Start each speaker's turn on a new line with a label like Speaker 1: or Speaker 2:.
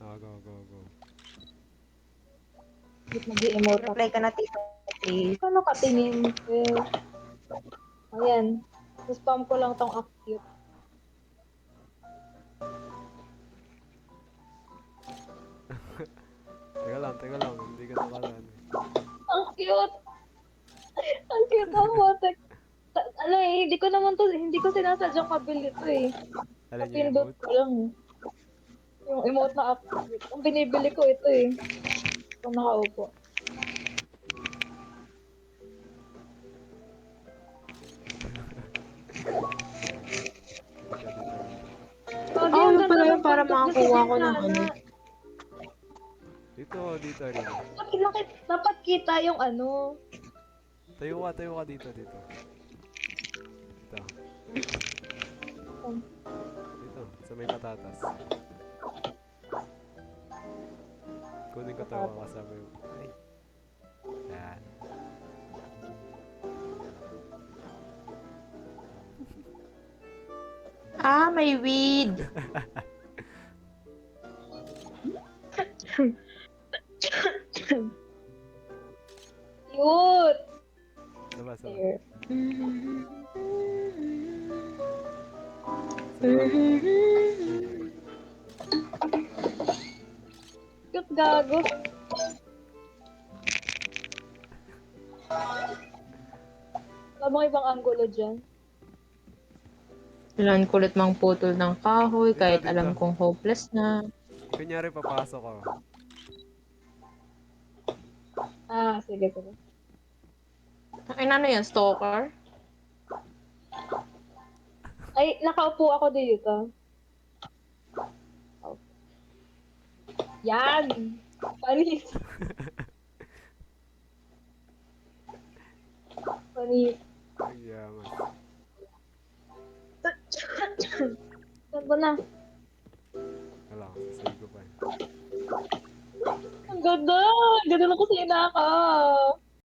Speaker 1: Go, go, go.
Speaker 2: Ba't nag-i-emote ako?
Speaker 3: Reply ka na, Tito. Please.
Speaker 2: Paano katingin? Ayan. Spam ko lang tong acute.
Speaker 1: Teka lang. Hindi ka nakalaan eh.
Speaker 2: Ang cute! Ang cute ng motek. Ano eh, hindi ko sinasadyang kabili ito eh.
Speaker 1: Alin yung
Speaker 2: Napindot
Speaker 1: emote?
Speaker 2: ko lang eh. Yung emote na acute. Ang binibili ko ito eh. Kung nakaupo.
Speaker 1: Dito.
Speaker 2: Lagi,
Speaker 3: Oh,
Speaker 2: ang
Speaker 3: yun
Speaker 2: ganda
Speaker 3: pala yun
Speaker 2: ng
Speaker 3: para
Speaker 2: pindot niya sa
Speaker 3: makakuha ko ng
Speaker 2: bintana.
Speaker 3: ano.
Speaker 1: Dito, Rina.
Speaker 2: Dapat kita yung ano.
Speaker 1: Tayo ka dito. Dito. Dito, sa may patatas. Kunin ko to, kasama yung... Ay. Yan.
Speaker 3: Ah, may weed.
Speaker 2: Cute!
Speaker 1: Saba.
Speaker 2: There.
Speaker 1: Saba.
Speaker 2: Cute, gago. Wala bang ibang angulo dyan?
Speaker 3: Kailangan kulit mang putol ng kahoy kahit
Speaker 1: Dito.
Speaker 3: alam kong hopeless na.
Speaker 1: Kunyari, papasok ko.
Speaker 2: Ah, sige.
Speaker 3: Ay, ano yan? Stalker?
Speaker 2: Ay, nakaupo ako dito. Okay. Yan! Panis. Panis.
Speaker 1: Ang yaman.
Speaker 2: Saan ba na?
Speaker 1: Wala, sasave ko pa eh.
Speaker 2: Ang ganda! Ganda ng kusina ka!